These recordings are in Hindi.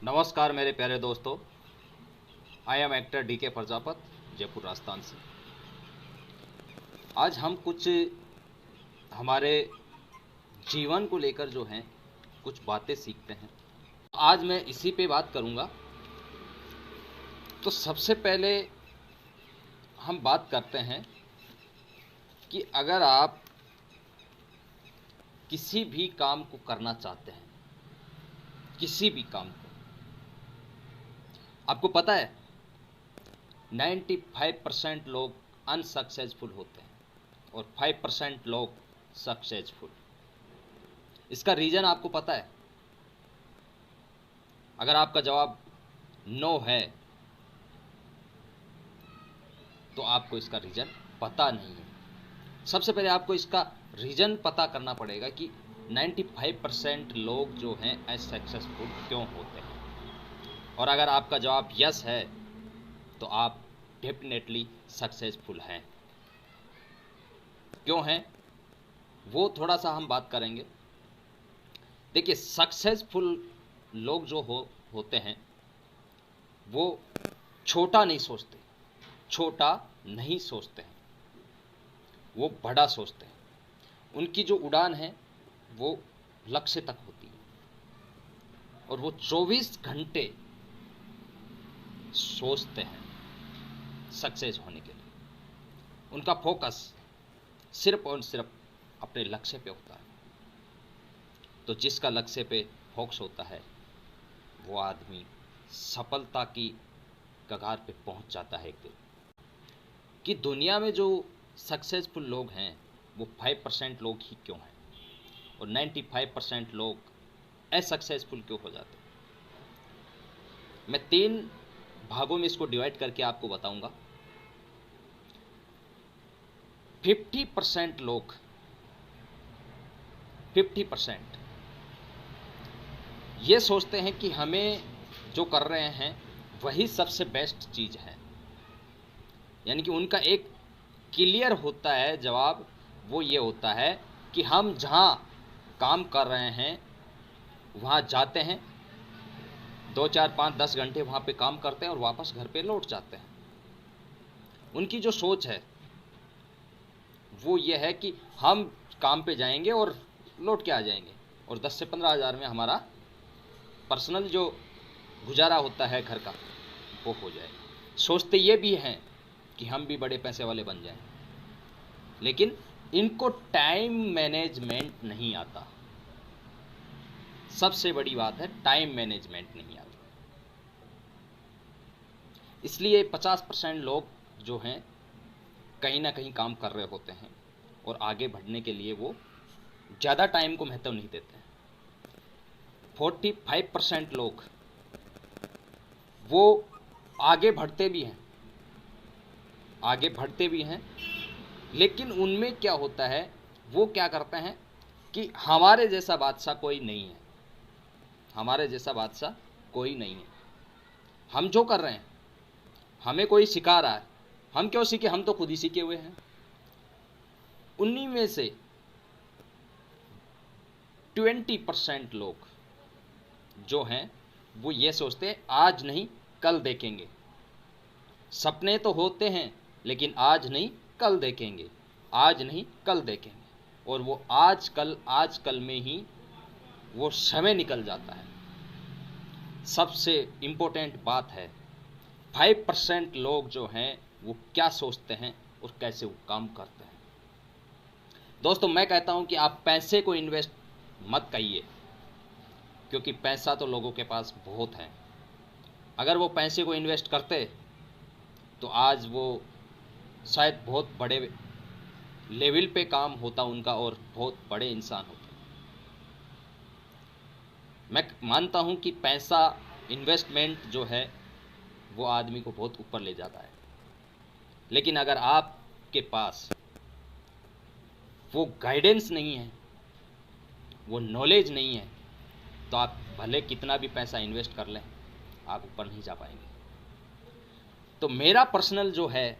नमस्कार मेरे प्यारे दोस्तों। I am actor DK Prajapat, Jaipur Rajasthan से। आज हम कुछ हमारे जीवन को लेकर जो हैं कुछ बातें सीखते हैं। आज मैं इसी पे बात करूंगा। तो सबसे पहले हम बात करते हैं कि अगर आप किसी भी काम को करना चाहते हैं, किसी भी काम को, आपको पता है 95% लोग अनसक्सेसफुल होते हैं और 5% लोग सक्सेसफुल। इसका रीज़न आपको पता है? अगर आपका जवाब नो है तो आपको इसका रीज़न पता नहीं है। सबसे पहले आपको इसका रीज़न पता करना पड़ेगा कि 95% लोग जो हैं असक्सेसफुल क्यों होते हैं। और अगर आपका जवाब यस है तो आप डेफिनेटली सक्सेसफुल हैं। क्यों हैं वो थोड़ा सा हम बात करेंगे। देखिए, सक्सेसफुल लोग जो होते हैं वो छोटा नहीं सोचते, छोटा नहीं सोचते हैं, वो बड़ा सोचते हैं। उनकी जो उड़ान है वो लक्ष्य तक होती है और वो 24 घंटे सोचते हैं सक्सेस होने के लिए। उनका फोकस सिर्फ और सिर्फ अपने लक्ष्य पे होता है। तो जिसका लक्ष्य पे फोकस होता है वो आदमी सफलता की कगार पे पहुंच जाता है एक दिन। कि दुनिया में जो सक्सेसफुल लोग हैं वो 5% लोग ही क्यों हैं और 95% लोग असक्सेसफुल क्यों हो जाते हैं। मैं 3 भागों में इसको डिवाइड करके आपको बताऊंगा। 50% लोग 50% ये सोचते हैं कि हमें जो कर रहे हैं वही सबसे बेस्ट चीज़ है। यानी कि उनका एक क्लियर होता है जवाब, वो ये होता है कि हम जहाँ काम कर रहे हैं वहाँ जाते हैं, 2 4 5 10 घंटे वहाँ पे काम करते हैं और वापस घर पे लौट जाते हैं। उनकी जो सोच है वो ये है कि हम काम पे जाएंगे और लौट के आ जाएंगे और 10 से 15 हज़ार में हमारा पर्सनल जो गुजारा होता है घर का वो हो जाएगा। सोचते ये भी हैं कि हम भी बड़े पैसे वाले बन जाएं, लेकिन इनको टाइम मैनेजमेंट नहीं आता। सबसे बड़ी बात है, टाइम मैनेजमेंट नहीं आता। इसलिए 50% लोग जो हैं कहीं ना कहीं काम कर रहे होते हैं और आगे बढ़ने के लिए वो ज़्यादा टाइम को महत्व नहीं देते हैं। 45% लोग वो आगे बढ़ते भी हैं, आगे बढ़ते भी हैं, लेकिन उनमें क्या होता है, वो क्या करते हैं कि हमारे जैसा बादशाह कोई नहीं है, हमारे जैसा बादशाह कोई नहीं है। हम जो कर रहे हैं हमें कोई सिखा रहा है, हम क्यों सीखे, हम तो खुद ही सीखे हुए हैं। उन्हीं में से 20% लोग जो हैं वो ये सोचते हैं आज नहीं कल देखेंगे। सपने तो होते हैं लेकिन आज नहीं कल देखेंगे, आज नहीं कल देखेंगे। और वो आज कल में ही वो समय निकल जाता है। सबसे इम्पोर्टेंट बात है 5% लोग जो हैं वो क्या सोचते हैं और कैसे वो काम करते हैं। दोस्तों, मैं कहता हूं कि आप पैसे को इन्वेस्ट मत करिए, क्योंकि पैसा तो लोगों के पास बहुत है। अगर वो पैसे को इन्वेस्ट करते तो आज वो शायद बहुत बड़े लेवल पे काम होता उनका और बहुत बड़े इंसान होते। मैं मानता हूं कि पैसा इन्वेस्टमेंट जो है वो आदमी को बहुत ऊपर ले जाता है, लेकिन अगर आपके पास वो गाइडेंस नहीं है, वो नॉलेज नहीं है, तो आप भले कितना भी पैसा इन्वेस्ट कर लें आप ऊपर नहीं जा पाएंगे। तो मेरा पर्सनल जो है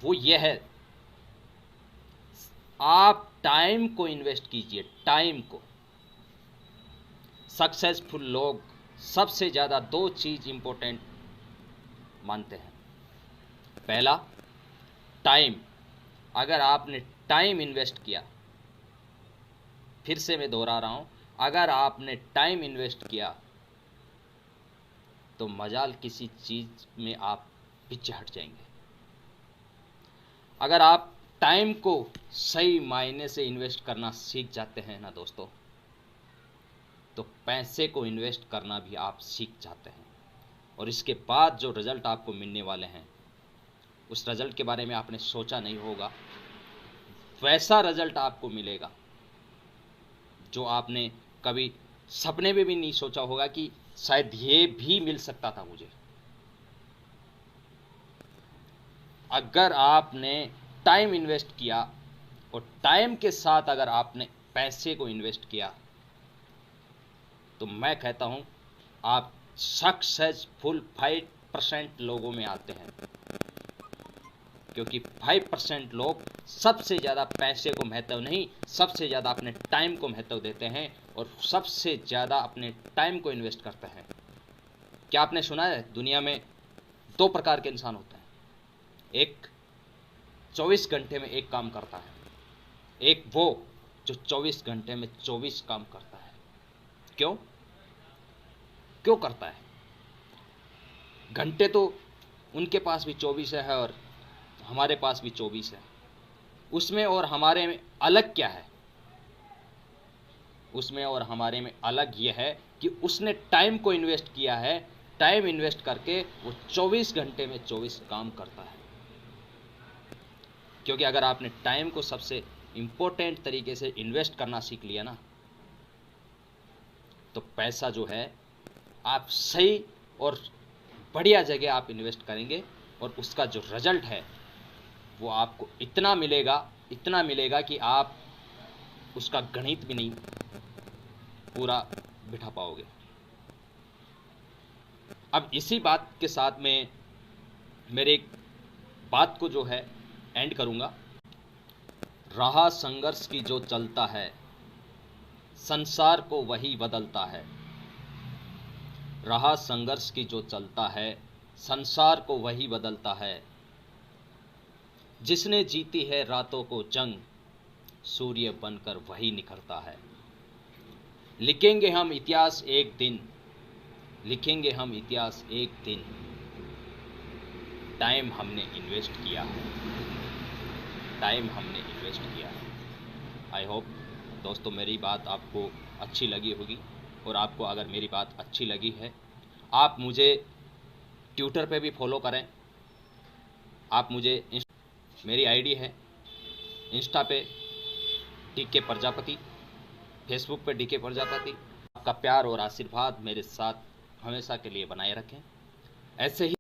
वो ये है, आप टाइम को इन्वेस्ट कीजिए, टाइम को। सक्सेसफुल लोग सबसे ज़्यादा दो चीज़ इम्पोर्टेंट मानते हैं। पहला, टाइम। अगर आपने टाइम इन्वेस्ट किया, फिर से मैं दोहरा रहा हूँ, अगर आपने टाइम इन्वेस्ट किया तो मजाल किसी चीज़ में आप पीछे हट जाएंगे। अगर आप टाइम को सही मायने से इन्वेस्ट करना सीख जाते हैं ना दोस्तों, तो पैसे को इन्वेस्ट करना भी आप सीख जाते हैं। और इसके बाद जो रिज़ल्ट आपको मिलने वाले हैं, उस रिज़ल्ट के बारे में आपने सोचा नहीं होगा, वैसा रिज़ल्ट आपको मिलेगा जो आपने कभी सपने में भी नहीं सोचा होगा कि शायद ये भी मिल सकता था मुझे। अगर आपने टाइम इन्वेस्ट किया और टाइम के साथ अगर आपने पैसे को इन्वेस्ट किया, तो मैं कहता हूं आप सक्सेसफुल 5% लोगों में आते हैं। क्योंकि 5% लोग सबसे ज़्यादा पैसे को महत्व नहीं, सबसे ज़्यादा अपने टाइम को महत्व देते हैं और सबसे ज़्यादा अपने टाइम को इन्वेस्ट करते हैं। क्या आपने सुना है, दुनिया में दो प्रकार के इंसान होते हैं। एक 24 घंटे में एक काम करता है, एक वो जो 24 घंटे में 24 काम करता है। क्यों करता है? घंटे तो उनके पास भी 24 है और हमारे पास भी 24 है। उसमें और हमारे में अलग क्या है? उसमें और हमारे में अलग यह है कि उसने टाइम को इन्वेस्ट किया है, टाइम इन्वेस्ट करके वो 24 घंटे में 24 काम करता है। क्योंकि अगर आपने टाइम को सबसे इम्पोर्टेंट तरीके से इन्वेस्ट करना सीख लिया ना, तो पैसा जो है आप सही और बढ़िया जगह आप इन्वेस्ट करेंगे और उसका जो रिजल्ट है वो आपको इतना मिलेगा कि आप उसका गणित भी नहीं पूरा बिठा पाओगे। अब इसी बात के साथ में मेरे एक बात को जो है एंड करूंगा। राह संघर्ष की जो चलता है, संसार को वही बदलता है। राह संघर्ष की जो चलता है, संसार को वही बदलता है। जिसने जीती है रातों को जंग, सूर्य बनकर वही निखरता है। लिखेंगे हम इतिहास एक दिन, लिखेंगे हम इतिहास एक दिन। टाइम हमने इन्वेस्ट किया है, टाइम हमने इन्वेस्ट किया है। आई होप दोस्तों मेरी बात आपको अच्छी लगी होगी, और आपको अगर मेरी बात अच्छी लगी है, आप मुझे ट्विटर पे भी फॉलो करें। आप मुझे मेरी आईडी है इंस्टा पे DK प्रजापति, फेसबुक पे DK प्रजापति। आपका प्यार और आशीर्वाद मेरे साथ हमेशा के लिए बनाए रखें। ऐसे ही